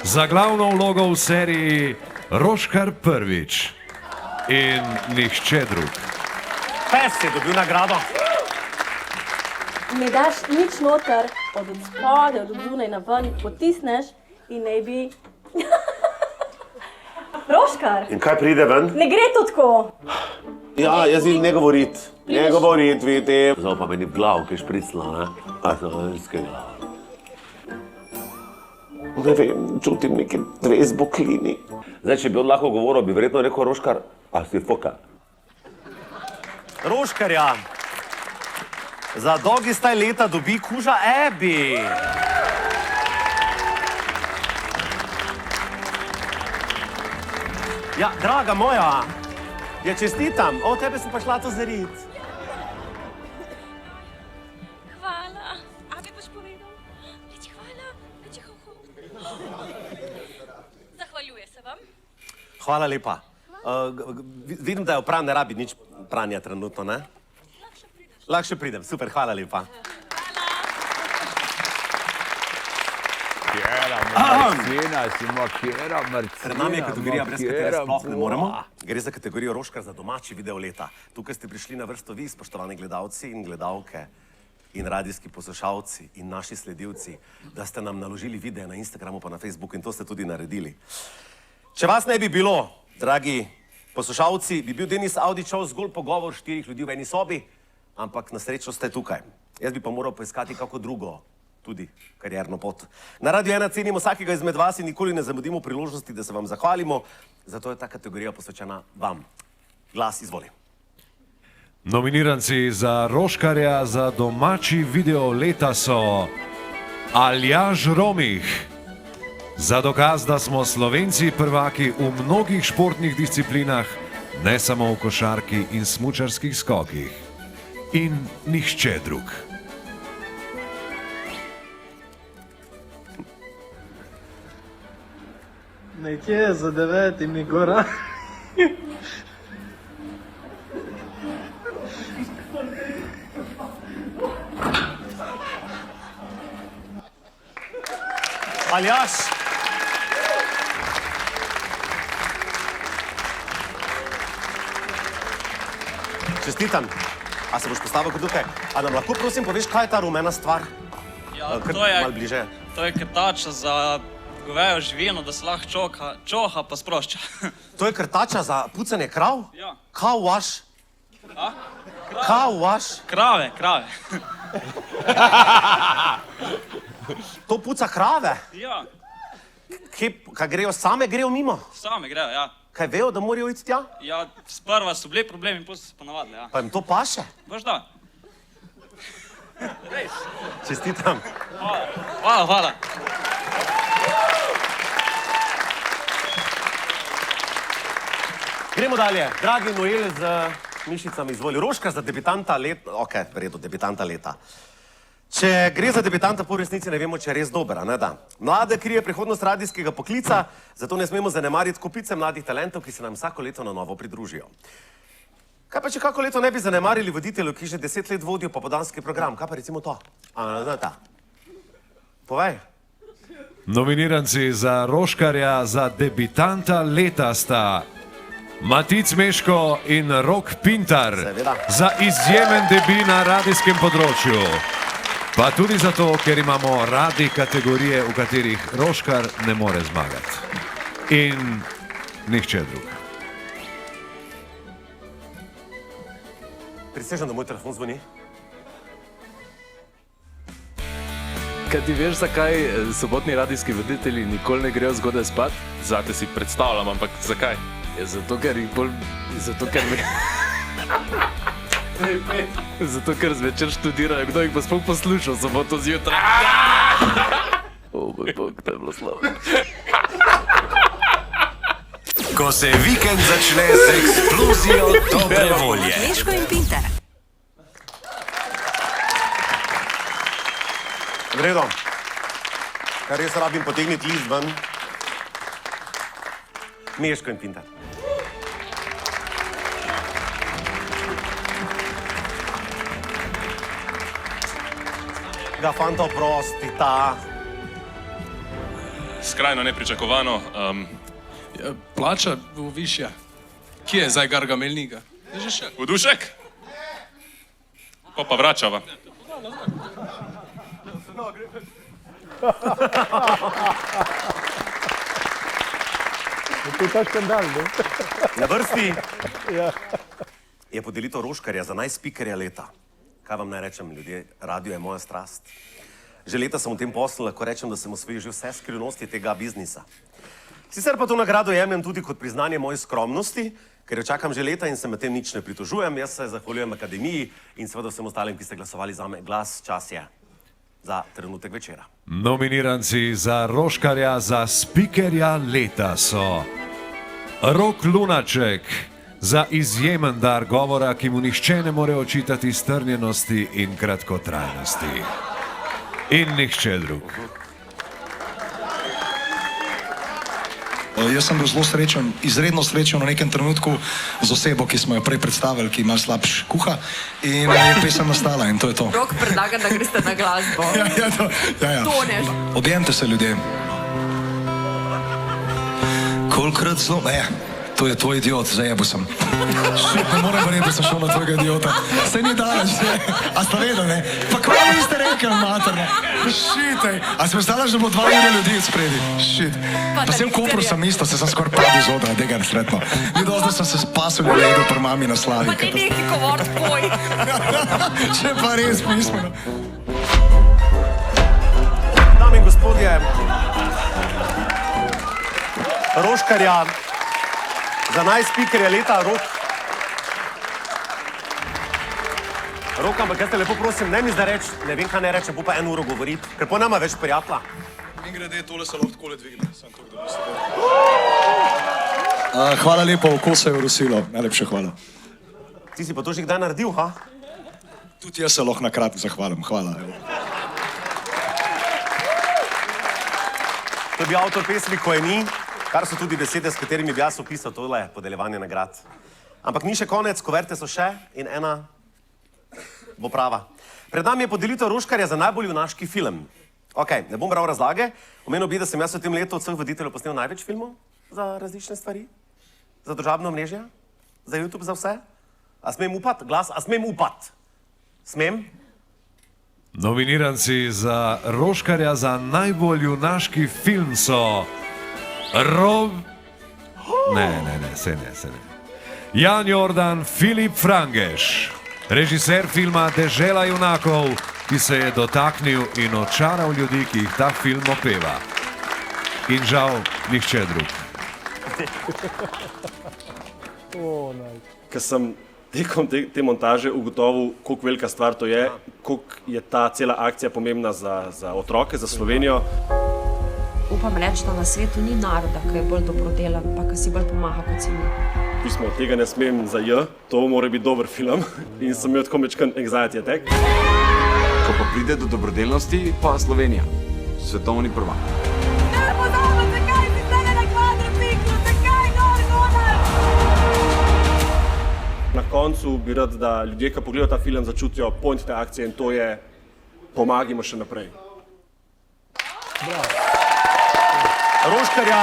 za glavno vlogo v seriji Roškar prvič in nihče drug. Pes je dobil nagrado. Ne daš nič noter, od spodaj, od zunaj na ven, potisneš in naj bi... Roškar! In kaj pride ven? Ne gre to tako! Ja, jaz vidim ne govorit. Ne govorit, vidim. Zdaj pa meni v glav, ki je špricla, ne? A so skega. Ne vem, čutim neke 2 zboklini. Zdaj, če bi on lahko govoril, bi verjetno rekel Roškar, a si foka. Roškarja za Doggy Style leta dobi kuža Abby. Ja, draga moja, ja čestitam, o tebe sem pa šla to zarit. Hvala. A bi boš povedal? Reči hvala, reči ho. Zahvaljuje se vam. Hvala lepa. Vidim, da je opran, ne rabi nič pranja trenutno, ne? Lahko še pridem, super, hvala lepa. Pred nami je kategorija, brez katere sploh ne moremo. Gre za kategorijo Roškar za domači video leta. Tukaj ste prišli na vrsto vi, spoštovani gledalci in gledalke in radijski poslušalci in naši sledilci, da ste nam naložili videe na Instagramu pa na Facebooku in to ste tudi naredili. Če vas ne bi bilo, dragi poslušalci, bi bil Denis Audičev zgolj pogovor 4 ljudi v eni sobi, ampak na srečo ste tukaj. Jaz bi pa moral poiskati kako drugo, tudi karierno pot. Na Radio 1 cenimo vsakega izmed vas in nikoli ne zamudimo priložnosti, da se vam zahvalimo, zato je ta kategorija posvečena vam. Glas izvoli. Nominiranci za Roškarja za domači video leta so Aljaž Romih. Za dokaz, da smo Slovenci prvaki v mnogih športnih disciplinah, ne samo v košarki in smučarskih skokih. In nihče drug. Nekje za 9 gora. Aljaž. Čestitam. A se boš postavil kot tukaj? A nam lahko prosim poveš, kaj je ta rumena stvar? Ja, Kar to je, malo bliže. to je krtača za govejo živino, da se lahko čoha pa sprošča. To je krtača za pucanje krav? Ja. Kao vaš? A? Kao vaš? Krave, krave. To puca krave? Ja, Kaj grejo same, grejo mimo? same grejo, ja. Kaj vejo, da morajo iti tja? Ja, sprva so bili problemi in potem so se ponavadili, ja. Pa jim to paše? Boš da? Res. Čestitam. Hvala, hvala. Gremo dalje. Dragi Noel z mišicami izvoli. Roška za debitanta leta. Ok, v redu, debitanta leta. Če gre za debitanta, po resnici ne vemo, če je res dober, a ne da. Mlade krije prihodnost radijskega poklica, zato ne smemo zanemariti kopice mladih talentov, ki se nam vsako leto na novo pridružijo. Kaj pa, če kako leto ne bi zanemarili voditeljev, ki že 10 let vodijo popoldanski program? Kaj pa recimo to? A ne ta? Povej. Nominiranci za Roškarja za debitanta leta sta Matic Meško in Rok Pintar za izjemen debi na radijskem področju. Pa tudi zato, ker imamo radi kategorije, v katerih Roškar ne more zmagati. In nihče drug. Prisežem, da moj telefon zvoni. Kaj ti veš, zakaj sobotni radijski voditelji nikoli ne grejo zgodaj spat? Zate si predstavljam, ampak zakaj? Ja, zato, ker jih bolj... Zato, ker... Zato, ker zvečer študirajo, kdo jih bo sploh poslušal soboto zjutraj. O moj bog, to je bilo slabo. Ko se vikend začne z eksplozijo dobre volje. Meško in Pintar. V redu. Kar res rabim potegniti list ven. Meško in Pintar. Da, fanta, oprosti, ta. Skrajno nepričakovano. Plača bo višja. Kje je zdaj Gargamelnika? Vodušek? Pa vračava. To je ta škandal, ne? Na vrsti je podelitev Roškarja za najspikerja leta. Kaj vam naj rečem, ljudje, radio je moja strast. Že leta sem v tem poslu, lahko rečem, da sem osvojil že vse skrivnosti tega biznisa. Sicer pa to nagrado jemljem tudi kot priznanje moje skromnosti, ker jo čakam že leta in se med tem nič ne pritožujem. Jaz se zahvaljujem akademiji in seveda vsem ostalim, ki ste glasovali za me. Glas, čas je za trenutek večera. Nominiranci za Roškarja za spikerja leta so Rok Lunaček za izjemen dar govora, ki mu nihče ne more očitati strnjenosti in kratkotrajnosti. In nihče drug. Jaz sem bil zelo srečen, izredno srečen v nekem trenutku z osebo, ki smo jo prej predstavili, ki ima slabš kuha in je pesem nastala in to je to. Rok predlaga, da greste na glasbo. Ja. Toneš. Objemite se, ljudje. Kolikrat zelo... To je tvoj idiot, zajebo sem. Šit, ne morem verjeti, da sem šel na tvojega idiota. Saj ni daleč, ne? A sta vedel, ne? Pa kva niste rekel, materno? Šitaj. A se predstavljaš, da bo 2 ure ljudi spredi? Šit. Pa sem v Kopru sem isto, se sem skoraj padil z odra, tega nesretno. Ni dosti, da sem se spasil v ledu pri mami na slavi. Pa ni neki govor tvoj. Če pa res pismeno. Dame in gospodje, Roškarja za najspikerja leta Rok Rok, ampak jaz te lepo prosim, ne mi zdaj reči, ne vem, kaj ne reče, bo pa 1 uro govoriti, ker po nama več prijatelja. In grede, tole se lahko takole dvigne. Hvala lepa, oko se je vrosilo. Najlepša hvala. Ti si pa to že kdaj naredil, ha? Tudi jaz se lahko na kratko zahvalim. Hvala. To je bil avtor pesmi Ko je ni, kar so tudi besede, s katerimi bi jaz opisal tole podeljevanje nagrad. Ampak ni še konec, kuverte so še in ena bo prava. Pred nami je podelitev Roškarja za najbolj junaški film. Ok, ne bom bral razlage. Omenil bi, da sem jaz v tem letu od vseh voditeljev posnel največ filmov za različne stvari. Za družabno omrežje, za YouTube, za vse. A smem upat? Glas, a smem upat? Smem? Nominiranci za Roškarja za najbolj junaški film so se ne. Jan Jordan, Filip Frangeš, režiser filma Dežela junakov, ki se je dotaknil in očaral ljudi, ki jih ta film opeva. In žal, nihče drug. Ker sem tekom te montaže ugotovil, koliko velika stvar to je, koliko je ta cela akcija pomembna za otroke, za Slovenijo. Upam reči, da na svetu ni naroda, ki je bolj dobrodelan, pa ki si bolj pomaga kot si mi. Pismo, tega ne smem za J, to mora biti dober film in sem imel tako mečkan anxiety attack. Ko pa pride do dobrodelnosti, pa Slovenija, svetovni prvak. Na koncu bi rad, da ljudje, ki pogledajo ta film, začutijo point te akcije in to je pomagimo še naprej. Roškarja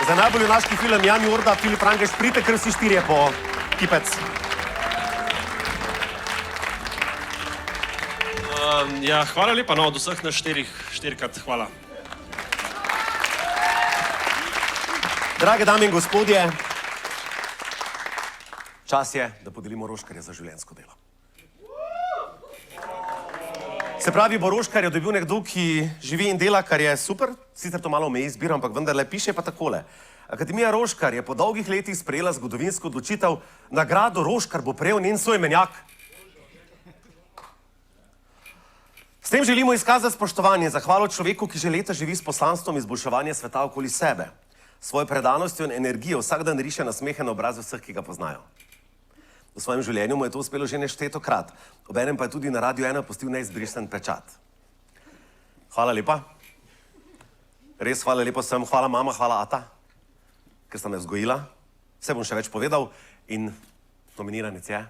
za najbolj junaški film Jan Jordan, Filip Frangeš, pridite kar vsi štirje po kipec. Ja, hvala lepa, no, od vseh na štirikrat hvala. Drage dame in gospodje, čas je, da podelimo Roškarja za življenjsko delo. Se pravi, bo Roškarja dobil nekdo, ki živi in dela, kar je super, sicer to malo omeji izbiro, ampak vendarle piše pa takole. Akademija Roškar je po dolgih letih sprejela zgodovinsko odločitev, nagrado Roškar bo prejel njen soimenjak. S tem želimo izkazati spoštovanje, zahvalo človeku, ki že leta živi s poslanstvom izboljševanja sveta okoli sebe. Svojo predanostjo in energijo vsak dan riše nasmehe na obraze vseh, ki ga poznajo. V svojem življenju mu je to uspelo že neštetokrat, obenem pa je tudi na Radiu 1 pustil neizbrisen pečat. Hvala lepa. Res hvala lepa vsem. Hvala mama, hvala ata, ker sta me vzgojila. Vse bom še več povedal in nominiranec je.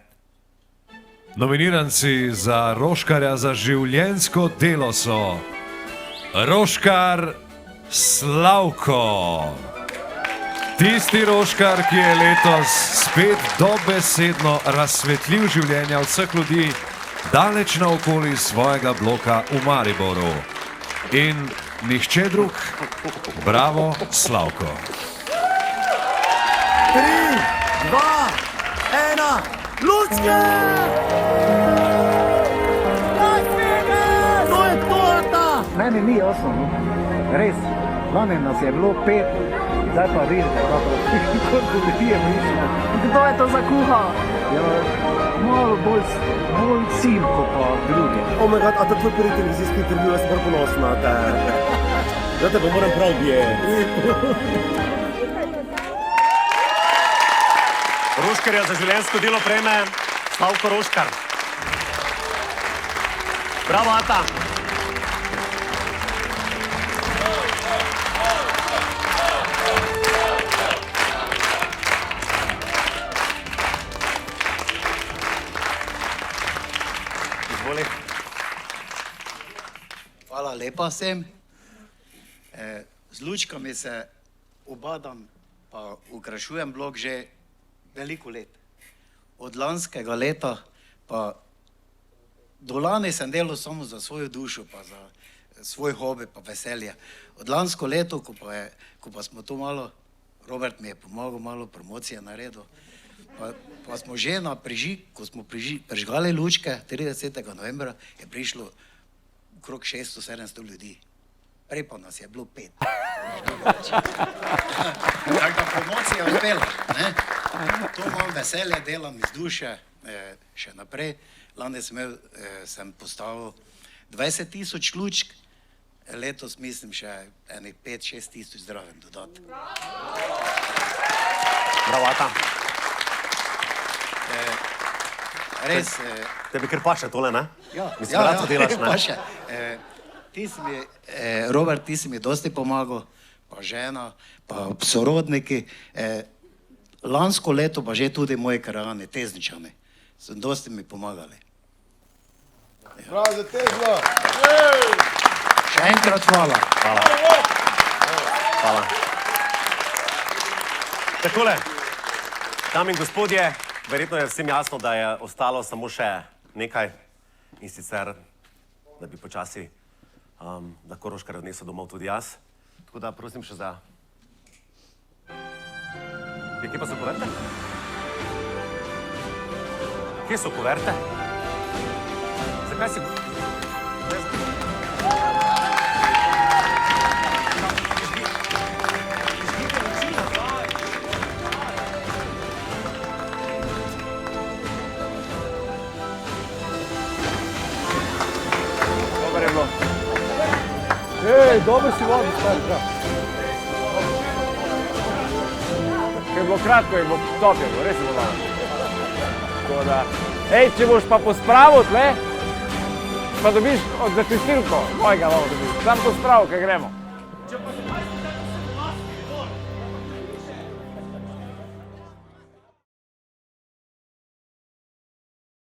Nominiranci za Roškarja za življenjsko delo so Roškar Slavko. Tisti Roškar, ki je letos spet dobesedno razsvetlil življenja vseh ljudi daleč naokoli svojega bloka v Mariboru. In nihče drug, bravo Slavko. 3, 2, 1, Lucke! To je torta! Meni ni jasno, res. Lani nas je bilo 5, zdaj pa vidite, kako ljudje mislimo. Kdo je to zakuhal? Ja, malo bolj sim, kot pa drugi. Oh my god, a to tvoj prvi televizijski intervju, jaz sem prav ponosen na te. Zdaj te pa moram prav bijeti. Roškarja za življenjsko delo prejme Slavko Roškar. Bravo, ata. Hvala lepa vsem. Z lučkami se obadam, pa ukrašujem blok že veliko let. Od lanskega leta pa do lani sem delal samo za svojo dušo, pa za svoj hobi, pa veselje. Od lansko leto, ko pa smo to malo, Robert mi je pomagal, malo promocije naredil, pa smo že na prižig, ko smo prižgali lučke 30. novembra, je prišlo okrog 600-700 ljudi. Prej pa nas je bilo 5. Tako da promocija je uspela, ne? To imam veselje, delam iz duše, še naprej. Lani sem postavil 20 tisoč lučk, letos mislim še enih 5-6 tisoč zraven dodati. Bravata. Res. Tebi kar paše tole, ne? Ja, mislim, rad to delaš, ne? paše. Robert, ti si mi dosti pomagal, pa žena, pa sorodniki. Lansko leto pa že tudi moji krajani, Tezničani, so dosti mi pomagali. Bravo za Tezno! Še enkrat hvala. Hvala. Takole, dame in gospodje, verjetno je vsem jasno, da je ostalo samo še nekaj in sicer, da bi počasi da Koroškar odnesel domov tudi jaz. Tako da prosim še za... Kje pa so kuverte? Kje so kuverte? Zakaj si... Dobar je bilo. Ej, dobro si vodil, stari, prav. Ker je bilo kratko, je bilo top, je bilo, res je bilo dobro. Tako da, ej, če boš pa pospravil tle, pa dobiš za čistilko, mojega lovo dobiš. Sam pospravil, kaj gremo.